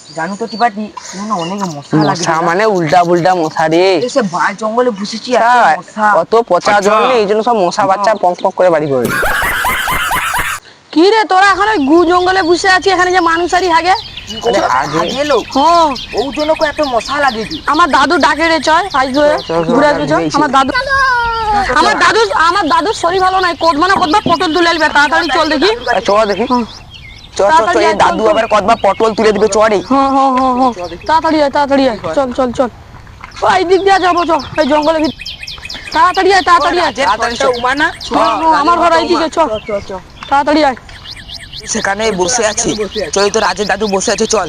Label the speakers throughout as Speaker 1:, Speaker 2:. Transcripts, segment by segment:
Speaker 1: জানো তো টিপাটি না অনেক মশা লাগে
Speaker 2: মশা মানে উল্টা পুল্টা মশা রে
Speaker 1: এসে বাল জঙ্গলে বসেছি এত মশা
Speaker 2: কত পচা জল এই জন্য সব মশা বাচ্চা পক পক করে বাড়ি করে
Speaker 3: কি রে তোরা এখন ওই গু জঙ্গলে বসে আছিস এখানে যে মানুষারি হাগে
Speaker 1: আগে লোক
Speaker 3: হ্যাঁ
Speaker 1: ওই জন্য কো এত মশা লাগে কি
Speaker 3: আমার দাদু ডাকে রে চল আসবে ঘুরে আসবে চল আমার দাদুর শরীর ভালো নাই কোদ মানে কোদবা পটল তুলে আলবে তাড়াতাড়ি চল দেখি
Speaker 2: চল দেখি চল চল চল এই দাদু আবার কতবা পটল তুলে দিবে চড়ে
Speaker 3: হ্যাঁ তাড়াতাড়ি আয় চল চল চল ওই দিক দিয়ে যাবো চল এই জঙ্গলের ভিতর তাড়াতাড়ি আয়
Speaker 1: উমানা
Speaker 3: আমার ঘর এইদিকে চল তাড়াতাড়ি আয়
Speaker 2: সেখানে বসে আছে চল তো রাজের দাদু বসে আছে চল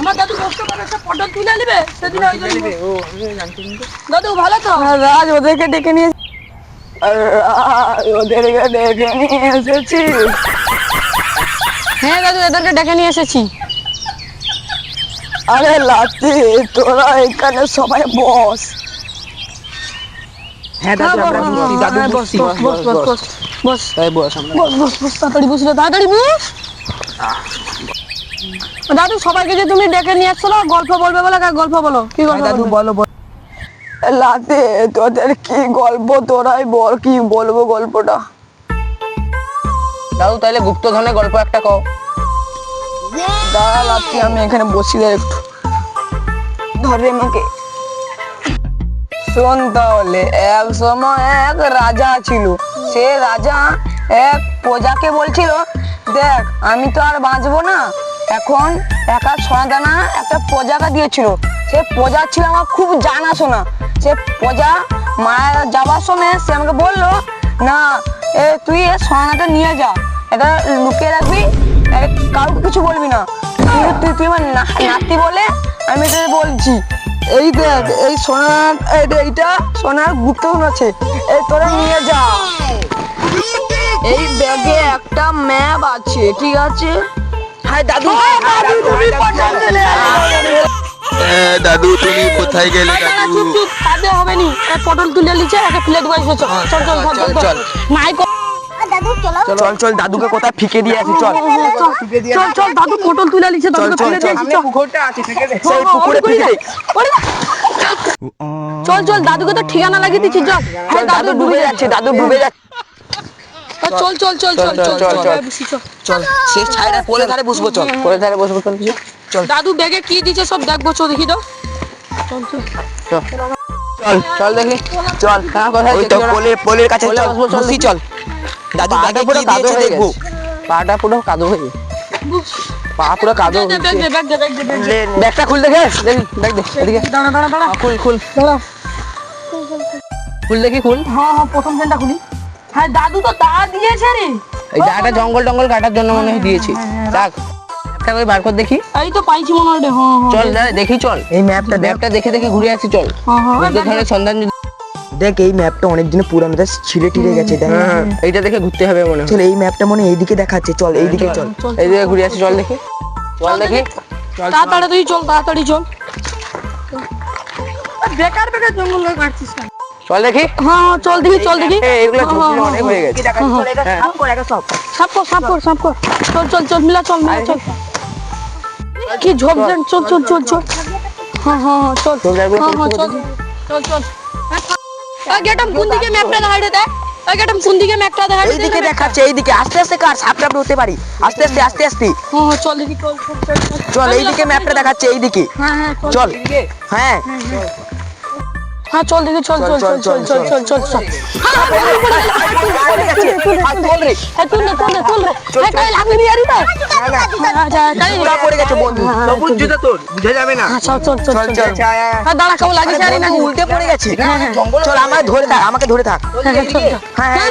Speaker 3: আমার দাদু বসতে পারে একটা পটল তুলে নিবে সেদিন দাদু ভালো তো রাজ ওদেরকে ডেকে নিয়ে এসেছি হ্যাঁ দাদু এদেরকে ডেকে নিয়ে এসেছি আরে লাতি তোরা এখানে সবাই বস
Speaker 2: হ্যাঁ দাদু আমরা বসছি দাদু বসছি
Speaker 3: বস
Speaker 2: এই বস আমরা
Speaker 3: বস তাড়াতাড়ি বস তাড়াতাড়ি বস দাদু সবাইকে যে তুমি ডেকে নিয়ে আসছো না গল্প বলবে বলে গল্প বলো কি গল্প
Speaker 2: দাদু বলো
Speaker 3: লাতে তোদের কি গল্প তোরাই বল কি বলবো গল্পটা
Speaker 2: দাদু তাহলে গুপ্তধনের গল্প একটা কও
Speaker 3: দাঁড়া লাতি আমি এখানে বসি রে একটু ধরে আমাকে
Speaker 2: শোন তাহলে এক সময় এক রাজা ছিল সে রাজা এক প্রজাকে বলছিল দেখ আমি তো আর বাঁচবো না এখন একা সোনাদানা একটা প্রজাকে দিয়েছিল সে প্রজা ছিল আমার খুব জানাশোনা সে প্রজা মারা যাবার সময় সে আমাকে বললো না তুই এ সোনাদানাটা নিয়ে যা এটা লুকিয়ে রাখবি কাউকে কিছু বলবি না তুই আমার নাতি বলে আমি এটা বলছি এই দেখ এই সোনার এইটা সোনার গুপ্তধন আছে এই তোরা নিয়ে যা এই ব্যাগে একটা ম্যাপ আছে ঠিক আছে হাই দাদু তুমি পটল চলে
Speaker 4: দাদু তুমি কোথায় গেলে দাদু
Speaker 3: কাঁদে হবে নি পটল তুলে লিছে একটা প্লেট বসে চল চল চল চল নাই
Speaker 2: চল চল দাদুকে কোথায় ফিকে দিয়ে আসি চল
Speaker 3: চল চল দাদু পটল তুলে লিছে দাদুকে ফেলে দিয়ে আসি
Speaker 1: পুকুরটা আছে থেকে দে
Speaker 2: সেই পুকুরে ফিকে দে
Speaker 3: চল চল দাদুকে তো ঠিকানা লাগিয়ে দিচ্ছি চল
Speaker 2: দাদু ডুবে যাচ্ছে দাদু ডুবে যাচ্ছে
Speaker 3: চল চল চল চল চল চল
Speaker 2: চল সেই ছাইরা কোলে ধারে বসবো চল কোলে ধারে বসবো চল চল
Speaker 3: দাদু ব্যাগে কি দিছে সব দেখবো চল দেখি দাও চল চল
Speaker 2: চল চল দেখি চল হ্যাঁ কোথায় ওই তো পোলের কাছে চল বসি চল দাদু ব্যাগে পুরো কাদো হয়ে দেখবো পাটা পুরো কাদো হয়ে পা পুরো কাদো ব্যাগটা খুল দেখে দেখি ব্যাগ দে এদিকে
Speaker 3: দাঁড়া দাঁড়া দাঁড়া
Speaker 2: খুল
Speaker 3: দাঁড়া
Speaker 2: খুল দেখি খুল
Speaker 3: হ্যাঁ প্রথম চেনটা খুলি হ্যাঁ দাদু তো তা দিয়েছে রে
Speaker 2: এই জায়গাটা জঙ্গল কাটার জন্য মনে হয় দিয়েছি দেখ একটা ওই বার কর দেখি
Speaker 3: এই তো পাইছি মনে হয়
Speaker 2: চল দেখি চল
Speaker 1: এই ম্যাপটা
Speaker 2: ম্যাপটা দেখে ঘুরে আসি চল ধরে সন্ধান
Speaker 1: দেখ এই ম্যাপটা অনেক দিন পুরানো এটা ছিঁড়ে টিড়ে গেছে দেখ
Speaker 2: এইটা দেখে ঘুরতে হবে মনে হয়
Speaker 1: চল এই ম্যাপটা মনে এইদিকে দেখাচ্ছে চল এইদিকে চল
Speaker 2: এইদিকে ঘুরে আসি চল দেখি দেখি
Speaker 3: তাড়াতাড়ি চল তাড়াতাড়ি চল বেকার জঙ্গল কাটছিস
Speaker 2: চল দেখি
Speaker 3: হ্যাঁ চল দেখি
Speaker 2: এগুলো অনেক হয়ে গেছে
Speaker 3: সাপ কর চল মিলা চল কি ঝোপ চল হ্যাঁ চল গেটম কোন দিকে ম্যাপটা দেখাই দে গেটম কোন দিকে ম্যাপটা দেখাই দে
Speaker 1: এইদিকে দেখাচ্ছে এইদিকে আস্তে আস্তে কার সাপটা উঠতে পারি আস্তে আস্তে
Speaker 3: হ্যাঁ চল দেখি
Speaker 1: চল এইদিকে ম্যাপটা দেখাচ্ছে এইদিকে
Speaker 3: হ্যাঁ
Speaker 1: চল হ্যাঁ
Speaker 3: হ্যাঁ চল দেখি চল
Speaker 1: পড়ে গেছে বন্ধু জুতা তোর বুঝা যাবে না
Speaker 3: দাঁড়া কেউ লাগিয়েছে আরে না
Speaker 1: উল্টে পড়ে গেছে চল আমাকে ধরে থাক হ্যাঁ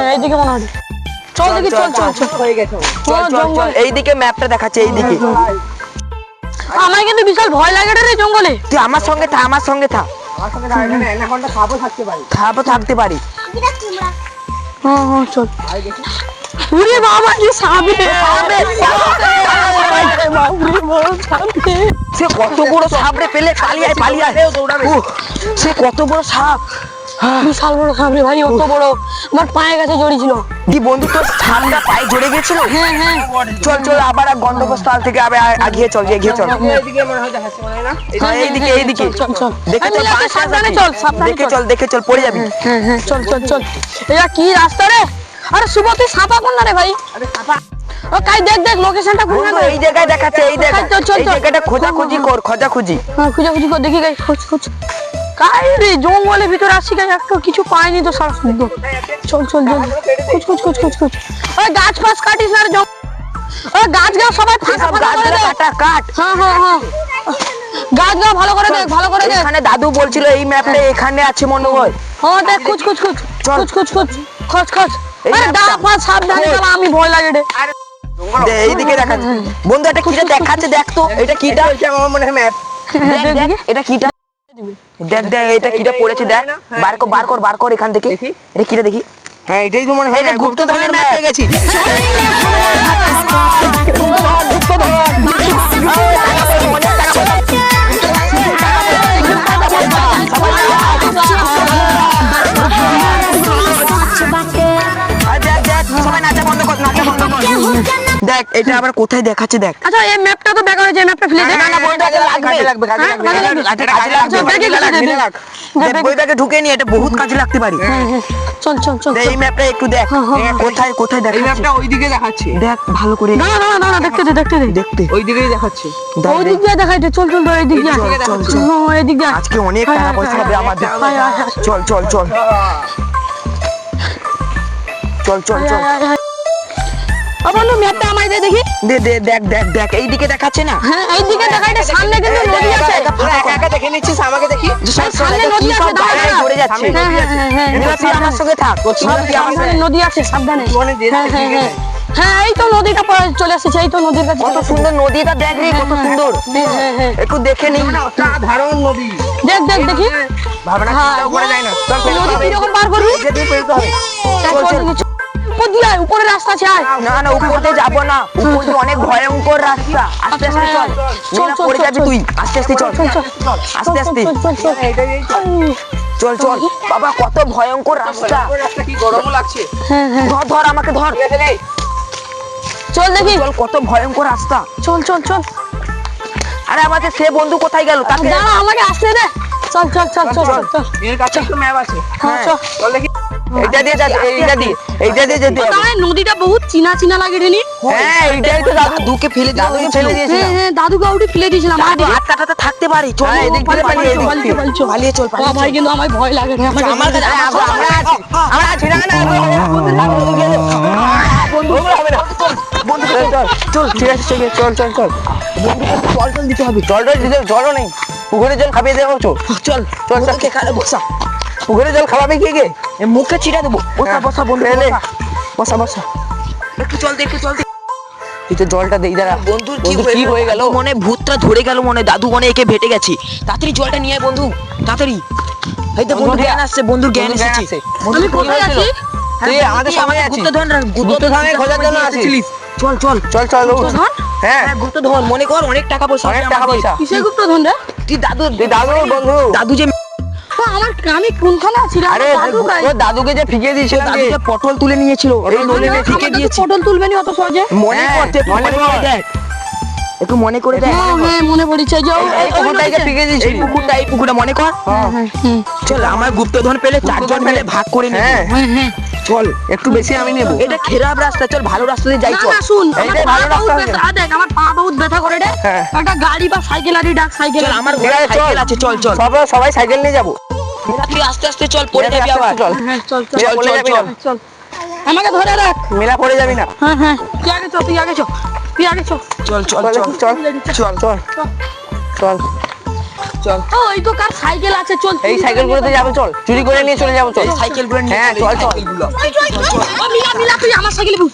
Speaker 3: এইদিকে মনে হয় চল দেখি চল
Speaker 1: হয়ে গেছে চল এইদিকে ম্যাপটা দেখাচ্ছে এইদিকে
Speaker 3: আমার কিন্তু বিশাল ভয় লাগে রে জঙ্গলে
Speaker 1: তুই আমার সঙ্গে থাক থাকতে পারি
Speaker 3: হ্যাঁ চল উড়ে বাবা কি সামনে
Speaker 1: সে কত বড় সাপ রে পেলে পালিয়ে সে কত বড় সাপ
Speaker 3: বিশাল বড় সাপ রে ভাই, অত বড় আমার পায়ে কাছে জড়িয়েছিল।
Speaker 1: কি বন্ধু তোর সাপটা পায়ে জড়ে গেছিল?
Speaker 3: হ্যাঁ হ্যাঁ
Speaker 1: চল চল আবার এক গন্তব্যস্থল থেকে আবার এগিয়ে চল এগিয়ে চল। হ্যাঁ এইদিকে এইদিকে
Speaker 3: চল চল
Speaker 1: দেখে
Speaker 3: এই
Speaker 1: চল
Speaker 3: মিলাতে সাবধানে চল, সাবধানে
Speaker 1: দেখে চল পড়ে যাবি।
Speaker 3: হ্যাঁ হ্যাঁ চল চল চল। এটা কি রাস্তা রে? আরে শুভ তুই সাপা কোন না রে ভাই? ও কাই দেখ দেখ লোকেশনটা কোন না?
Speaker 1: বন্ধু এই জায়গায় দেখাচ্ছে, এই জায়গা
Speaker 3: চল, চল,
Speaker 1: এই
Speaker 3: চল।
Speaker 1: জায়গাটা খোঁজাখুঁজি কর খোঁজাখুঁজি।
Speaker 3: হ্যাঁ খুঁজে কর, দেখি গাই খোঁজ খোঁজ। কাই রে জঙ্গলের ভিতরে আসছি গাই, একটা কিছু পাইনি তো সারা শুদ্ধ। চল চল চল খোঁজ। ওই গাছ ফাছ কাটিস না রে জঙ্গল। ওই গাছ গাছ সবাই ফাঁকা
Speaker 1: সব
Speaker 3: ফাঁকা করে
Speaker 1: গাছগুলো
Speaker 3: দে।
Speaker 1: কাটা কাট।
Speaker 3: হ্যাঁ গাছ গা ভালো করে দেখ, ভালো করে দেখ।
Speaker 1: এখানে দাদু বলছিল এই ম্যাপটা এখানে আছে মনে হয়।
Speaker 3: হ্যাঁ দেখ খোঁজ
Speaker 1: এই
Speaker 3: আরে
Speaker 1: ম্যাপটা।
Speaker 3: দা পা সাবধানে
Speaker 1: খোঁজ।
Speaker 3: চালা, আমি ভয় লাগে রে।
Speaker 1: এইদিকে দেখাচ্ছে বন্ধু, এটা কিটা দেখাচ্ছে দেখ তো, এটা কিটা আমার মনে হয় ম্যাপ। দেখ এটা কিটা, দেখ এটা কিটা পড়েছে দেখ, বার কর এখান থেকে। এটা কিটা দেখি। হ্যাঁ এটাই তো মনে হয় গুপ্তধনের ম্যাপ পেয়ে গেছি। দেখ এটা আবার কোথায় দেখাচ্ছে দেখ।
Speaker 3: আচ্ছা এই ম্যাপটা তো দেখা হয়েছে, এই ম্যাপটা ফেলে দে।
Speaker 1: না, বন্ধু, এটা লাগবে।
Speaker 3: হ্যাঁ, কাজে লাগবে।
Speaker 1: এটা কাজে লাগবে।
Speaker 3: আচ্ছা, দেখে দে, দে।
Speaker 1: দেখ, বইটাকে ঢুকে নি, এটা বহুত কাজে লাগতে পারে।
Speaker 3: চল
Speaker 1: এই ম্যাপটা একটু দেখ কোথায় দেখাচ্ছে। এই ম্যাপটা ওইদিকে দেখাচ্ছে, দেখ ভালো করে।
Speaker 3: দাঁড়া দেখতে দে
Speaker 1: দেখতে
Speaker 4: ওইদিকেই দেখাচ্ছে।
Speaker 3: ওই দিক দিয়ে দেখাই দে। চল এই দিক দিয়ে
Speaker 1: চল।
Speaker 3: হ্যাঁ, এই দিক দিয়ে
Speaker 1: আজকে অনেক টাকা পয়সা হবে আমাদের। চল
Speaker 3: বন্ধু ম্যাপটা আমায় দে দেখি।
Speaker 1: দেখ এইদিকে দেখাচ্ছে না।
Speaker 3: হ্যাঁ এই দিকে দেখাই দে, সামনে কিন্তু নদী আছে।
Speaker 1: একা দেখে নিচ্ছিস, আমাকে দেখি।
Speaker 3: সামনে নদী আছে, দাঁড়া।
Speaker 1: জুড়ে যাচ্ছে।
Speaker 3: হ্যাঁ
Speaker 1: এবার তুই আমার সঙ্গে থাক।
Speaker 3: সামনে নদী আছে, সাবধানে। হ্যাঁ এই তো নদীটা চলে আসছে, এই তো নদীর কাছে।
Speaker 1: কত সুন্দর নদীটা দেখ রে, কত সুন্দর।
Speaker 3: হ্যাঁ।
Speaker 1: একটু দেখে নি।
Speaker 4: ধারণ নদী।
Speaker 3: দেখ দেখি।
Speaker 1: ভাবনা
Speaker 3: হ্যাঁ,
Speaker 1: চিন্তাও করা যায় না। চল
Speaker 3: নদী কিরকম পার করবি? উপর দিয়ে আয়, উপরে রাস্তা আছে আয়।
Speaker 1: না উপর দিয়ে যাবো না, উপর দিয়ে অনেক ভয়ঙ্কর রাস্তা। আস্তে আস্তে চল, পড়ে যাবি তুই। আস্তে চল। চল বাবা, কত ভয়ঙ্কর রাস্তা।
Speaker 4: কি গরমও লাগছে।
Speaker 1: ধর আমাকে ধর।
Speaker 3: চল দেখি।
Speaker 1: চল, কত ভয়ঙ্কর রাস্তা।
Speaker 3: চল
Speaker 1: আরে আমাদের সে বন্ধু কোথায় গেল? তাকে
Speaker 3: দাঁড়া, আমাকে আসতে দে। চল
Speaker 4: এর কাছে একটু ম্যাপ আছে।
Speaker 3: হ্যাঁ চল।
Speaker 4: চল দেখি।
Speaker 1: এইটা দিয়ে যেতে হবে।
Speaker 3: তাহলে নদীটা বহুত চিনা লাগে রে নি।
Speaker 1: হ্যাঁ এইটাই তো দাদুকে ফেলে দিয়েছিল।
Speaker 3: হ্যাঁ দাদুকে আউটি ফেলে দিয়েছিলাম।
Speaker 1: দাদু হাত কাটাতে থাকতে পারি। চল এদিক থেকে পালিয়ে চল।
Speaker 3: ভাই কিন্তু আমার ভয় লাগে রে।
Speaker 1: আমার কাছে আমরা আছি না চল ঠিক আছে চল জল দিতে হবে। জলও নেই, পুকুরের জল খাবিয়ে দেবো। চল এখানে বসা। পুকুরের জল খাওয়াবে কে? মুখে ছিটা দেবো। বসা বন্ধু, বসা। একটু চল দে। এই তো জলটা দেই। দাঁড়া বন্ধুর কি হয়ে গেল? মনে ভূতটা ধরে গেল মনে, দাদু মনে একে ভেটে গেছে। তাড়াতাড়ি জলটা নিয়ে আয় বন্ধু, তাড়াতাড়ি। এই তো বন্ধু জ্ঞান আসছে, বন্ধুর জ্ঞান এসেছে।
Speaker 3: আমি কোথায় আছি?
Speaker 1: তুই আমাদের সামনে আছিস। গুপ্তধনের খোঁজার জন্য আসিস। চল। হ্যাঁ গুপ্তধন, মনে কর অনেক টাকা পয়সা।
Speaker 3: কিসের গুপ্তধন রে?
Speaker 1: তুই দাদুর বন্ধু। দাদু যে
Speaker 3: আমি কোনখানে আছি রে?
Speaker 1: আরে দাদুকে যে ফিকে দিয়েছিলাম, দাদু যে পটল তুলে নিয়েছিল, এই নদীতে ফিকে দিয়েছি।
Speaker 3: পটল তুলবে নি অত সহজে?
Speaker 1: মনে করতে দেখ, একটু মনে করে দেখ।
Speaker 3: হ্যাঁ মনে পড়েছে। যাও
Speaker 1: এই পুকুরটাকে ফিকে দিয়েছি। এই পুকুরটা মনে কর। চল আমার গুপ্তধন পেলে 4 জন মিলে ভাগ করে নেব। চল একটু বেশি আমি নেব। এটা খারাপ রাস্তা, চল ভালো রাস্তা দিয়ে যাই। চল
Speaker 3: শুন,
Speaker 1: এইটাই ভালো রাস্তা।
Speaker 3: দেখ আমার পা বহুত ব্যথা করে রে। একটা গাড়ি বা সাইকেল আরি ডাক সাইকেল।
Speaker 1: চল আমার ঘোড়া সাইকেল আছে। চল সবাই সাইকেল নিয়ে যাবো। তুই আস্তে চল, পড়ে যাবি আবার।
Speaker 3: চল আমাকে ধরে রাখ।
Speaker 1: মেলা পড়ে যাবি না।
Speaker 3: হ্যাঁ তুই আগে চ।
Speaker 1: চল।
Speaker 3: ও এই তো কার সাইকেল আছে। চল
Speaker 1: এই সাইকেল গুলোতে যাবো। চল চুরি করে নিয়ে চলে যাবো। চল সাইকেল গুলো নিয়ে। হ্যাঁ চল।
Speaker 3: মিলা তুই আমার সাইকেলে বস।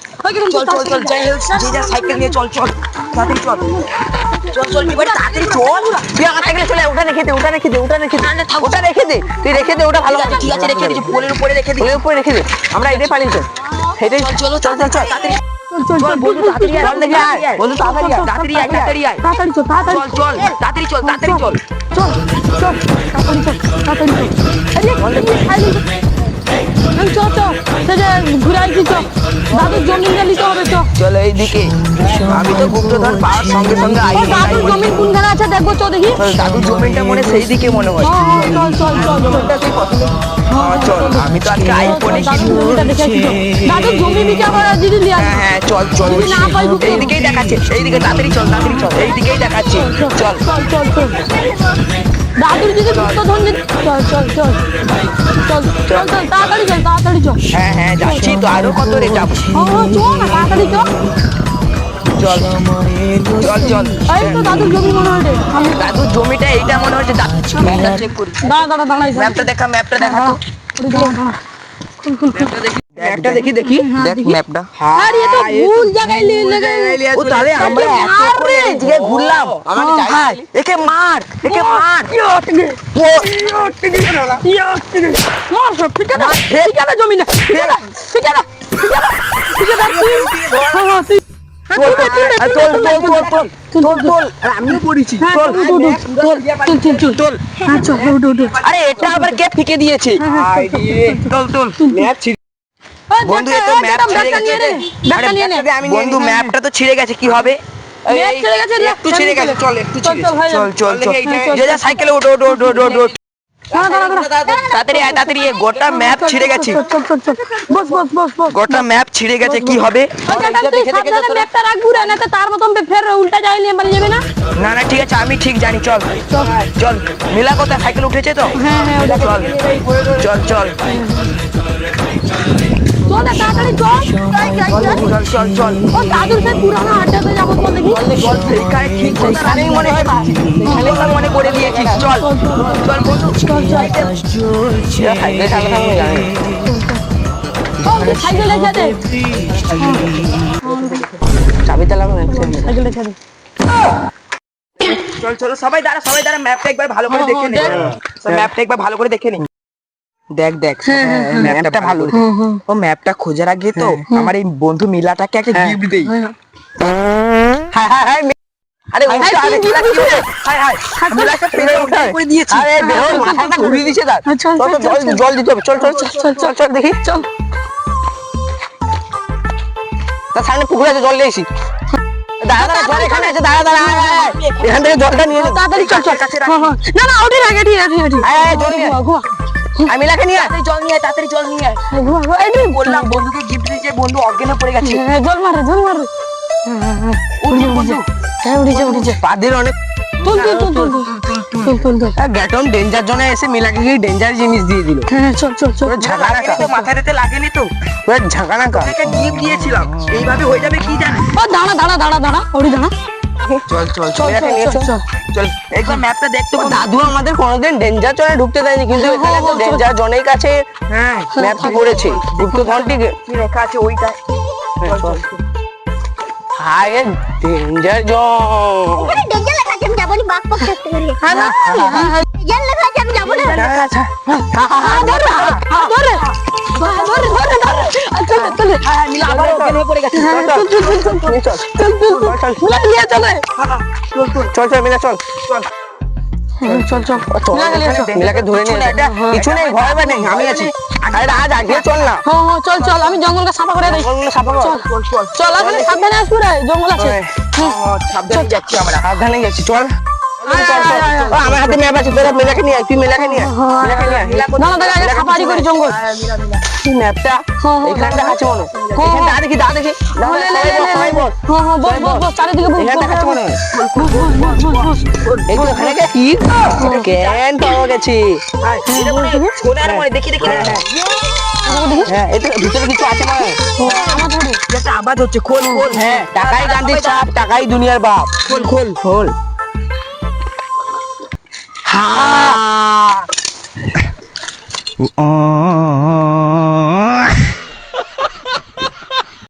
Speaker 1: চল যে যা সাইকেল নিয়ে চল। তাড়াতাড়ি চল। এবার তাড়াতাড়ি চল। তুই আমার সাইকেলে চলে। ওটা রেখে দে। ওটা রেখে দে। তুই রেখে দে। ওটা ভালো আছে। ঠিক আছে রেখে দে। পোলের উপরে রেখে দে। আমরা এটাই পালিয়ে চল। চল তাড়াতাড়ি।
Speaker 3: চল চল
Speaker 1: বন্ধু তাড়াতাড়ি আয়,
Speaker 4: চল দেখি আয়।
Speaker 1: বন্ধু তাড়াতাড়ি আয়, তাড়াতাড়ি আয়, তাড়াতাড়ি আয়।
Speaker 3: তাড়াতাড়ি চল তাড়াতাড়ি
Speaker 1: চল চল তাড়াতাড়ি চল, তাড়াতাড়ি চল।
Speaker 3: চল চল তাড়াতাড়ি চল তাড়াতাড়ি চল চল চল সে যে ঘুরে আইছি চল দাদুর জমিনটা নিতে হবে চল
Speaker 1: চলো এইদিকে, আমি তো গুপ্তধন পাওয়ার সঙ্গে সঙ্গে
Speaker 3: ও দাদুর জমিন কোনখানে আছে দেখবো চল দেখি
Speaker 1: দাদুর জমিটা মনে সেই দিকে মনে হয়।
Speaker 3: চল চল চল
Speaker 1: চল আমি তো আজকে আইফোনে
Speaker 3: দাদুর জমিটা দেখে আসি চল। দাদুর জমি বিক্রি করে দিদি লিয়া
Speaker 1: হ্যাঁ হ্যাঁ চল চল,
Speaker 3: যদি না পাই বুঝতে
Speaker 1: এইদিকেই দেখাচ্ছে, এইদিকে তাড়াতাড়ি চল, তাড়াতাড়ি চল, এইদিকেই দেখাচ্ছে। চল
Speaker 3: চল চল চল দাদুর যদি গুপ্তধন চল চল চল চল চল চল তাড়াতাড়ি চল তাড়াতাড়ি চল
Speaker 1: হ্যাঁ হ্যাঁ যাচ্ছি তো, আরো কত রে যাবো।
Speaker 3: চল না তাড়াতাড়ি চল
Speaker 1: চল চল চল।
Speaker 3: এই তো দাদুর জমি মনে হয় রে আমি
Speaker 1: দাদুর জমিটা এইটা মনে হচ্ছে, ম্যাপটা চেক করি।
Speaker 3: দাঁড়া দাঁড়া দাঁড়াই
Speaker 1: ম্যাপটা দেখা, ম্যাপটা দেখা তো। ম্যাপটা দেখি দেখি, দেখ ম্যাপটা।
Speaker 3: আরে এ তো ভুল জায়গায় নিয়ে লেগে
Speaker 1: ও তাহলে আমরা এতক্ষণ এইদিকে ঘুরলাম। হ্যাঁ, একে মার, একে মার।
Speaker 3: মার সব ঠিকানা ঠিকানা জমি না ঠিকানা ঠিকানা ঠিকানা
Speaker 4: আমিও পড়েছি।
Speaker 1: আরে এটা আবার কে ফিকে দিয়েছে? বন্ধু এ তো ম্যাপ ছিঁড়ে গেছে। আরে বন্ধু ম্যাপটা তো ছিঁড়ে গেছে, কি হবে?
Speaker 3: ম্যাপ ছিঁড়ে গেছে,
Speaker 1: একটু ছিঁড়ে গেছে, চল একটু
Speaker 3: চল, চল, হয়ে যাবে।
Speaker 1: চল চল চল, যে যা সাইকেলে ওঠ ওঠ ওঠ ওঠ ওঠ। তাড়াতাড়ি আয়, তাড়াতাড়ি আয়, গোটা ম্যাপ ছিঁড়ে গেছে,
Speaker 3: বস বস বস বস
Speaker 1: গোটা ম্যাপ ছিঁড়ে গেছে, কি হবে?
Speaker 3: ম্যাপটা রাখবো না তো তার মতন ফের উল্টা যাই নিয়ে পালিয়ে যাবে না
Speaker 1: না না ঠিক আছে, আমি ঠিক জানি, চল চল। মিলা কোথায় সাইকেল উঠেছে তো?
Speaker 3: হ্যাঁ হ্যাঁ ওটা
Speaker 1: চল চল চল
Speaker 3: চল না, তাড়াতাড়ি চল
Speaker 1: চল চল চল।
Speaker 3: ও দাদুর সেই পুরানো আড্ডাতে যাবো চল দেখি
Speaker 1: সেইখানে ঠিক সেইখানেই মনে হয়, সেইখানেই মনে করে দিয়েছিস। চল চল বন্ধু,
Speaker 3: চল চল
Speaker 1: সাইকেল চালাতে আমি জানি।
Speaker 3: ও সাইকেল রেখে দে
Speaker 1: চাবি চালাবো না,
Speaker 3: সাইকেল রেখে দে
Speaker 1: চল চলো সবাই দাঁড়া, সবাই দাঁড়া, ম্যাপটা একবার ভালো করে দেখে নে, ম্যাপটা একবার ভালো করে দেখে নি। দেখ দেখ ম্যাপটা ভালো, ও ম্যাপটা খোঁজার আগে তো আমার এই বন্ধু মিলাটাকে একটা গিফট দেই। হ্যাঁ হ্যাঁ হ্যাঁ, আরে ওটা আরে কি করে? হাই হাই মিলাকে পেরে ওটা করে দিয়েছি। আরে বেরো, মাথাটা ঘুরিয়ে দিয়েছে তার।
Speaker 3: চল
Speaker 1: চল জল জল দিতে হবে, চল চল চল চল চল দেখি,
Speaker 3: চল
Speaker 1: তার সামনে পুকুরে আছে, জল নিয়ে এসি। দাঁড়া দাঁড়া, জল এখানে আছে, দাঁড়া দাঁড়া, এখান থেকে জলটা নিয়ে নে।
Speaker 3: তাড়াতাড়ি চল চল না না ওটি রাখে ঠিক আছে ঠিক
Speaker 1: আয় জল নিয়ে আমি মিলাকে নিয়ে আয়, জল নিয়ে আয়, তাড়াতাড়ি জল নিয়ে আয়। বললাম বন্ধুকে গিফট দিয়েছে, বন্ধু অজ্ঞানে পড়ে গেছে।
Speaker 3: জল মারে
Speaker 1: বন্ধু
Speaker 3: হ্যাঁ উঠেছে
Speaker 1: পাদের অনেক
Speaker 3: তুল তুল তুল তুল তুল তুল তুল
Speaker 1: গ্যাটন ডেঞ্জার জোনে এসে মিলাকে কি ডেঞ্জার জিনিস দিয়ে দিল।
Speaker 3: হ্যাঁ চল চল চল
Speaker 1: ঝাঁকানা তো মাথাতে লাগেনি তো, ঝাঁকানা কা একটা গিফট দিয়েছিলাম, এইভাবে হয়ে যাবে কি জানি।
Speaker 3: ও দাঁড়া দাঁড়া দাঁড়া দাঁড়া ওটি দাঁড়া
Speaker 1: চল চল
Speaker 3: চল
Speaker 1: চল
Speaker 3: চল চল
Speaker 1: চল একবার ম্যাপটা দেখতে। দাদু আমাদের কোনোদিন ডেঞ্জার জোনে ঢুকতে দেয়নি, কিন্তু এখানে তো ডেঞ্জার জোনের কাছে হ্যাঁ ম্যাপটি করেছে, গুপ্তধনটি কি লেখা আছে ওইটা। চল হাই ডেঞ্জার জোন,
Speaker 5: ওখানে ডেঞ্জার লেখা আছে, আমি যাবো না, বাঘ পথ থাকতে পারি।
Speaker 3: হ্যাঁ
Speaker 5: ডেঞ্জার লেখা আছে, আমি যাবো না।
Speaker 3: ধরে চল
Speaker 1: মিলা আবার ওখানে পড়ে গেছে। চল চল মিলা চল চল
Speaker 3: চল
Speaker 1: মিলাকে ধরে নিয়ে কিছু নেই, ভয় পাবে নেই, আমি আছি। আরে আজ আগে চল না,
Speaker 3: চল চল আমি জঙ্গলটা সাফা করে দিই
Speaker 1: সাফা কর।
Speaker 3: চল আসলে সাবধানে আসবি রে জঙ্গল আছে
Speaker 1: সাবধানে যাচ্ছি আমরা, সাবধানে যাচ্ছি, চল আমার হাতে ম্যাপ আছে, তোরা মেলাকে নিয়ে আয়, তুই মেলাকে নিয়ে আয়, মেলাকে নিয়ে আয়।
Speaker 3: না না দেখা সাফারি করি জঙ্গল
Speaker 1: কি ম্যাপটা এখানটা আছে মনে হয়, এখানটা দেখি দা দেখি
Speaker 3: বস চারিদিকে বস
Speaker 1: এখানটা আছে মনে হয়। এই তো ওখানে কি কেন পাওয়া গেছে, সোনার মনে দেখি দেখি। হ্যাঁ এই তো ভিতরে কিছু আছে মনে হয়, একটা আওয়াজ হচ্ছে, খোল খোল। হ্যাঁ টাকাই গান্ধীর চাপ, টাকাই দুনিয়ার বাপ, খোল খোল খোল। হ্যাঁ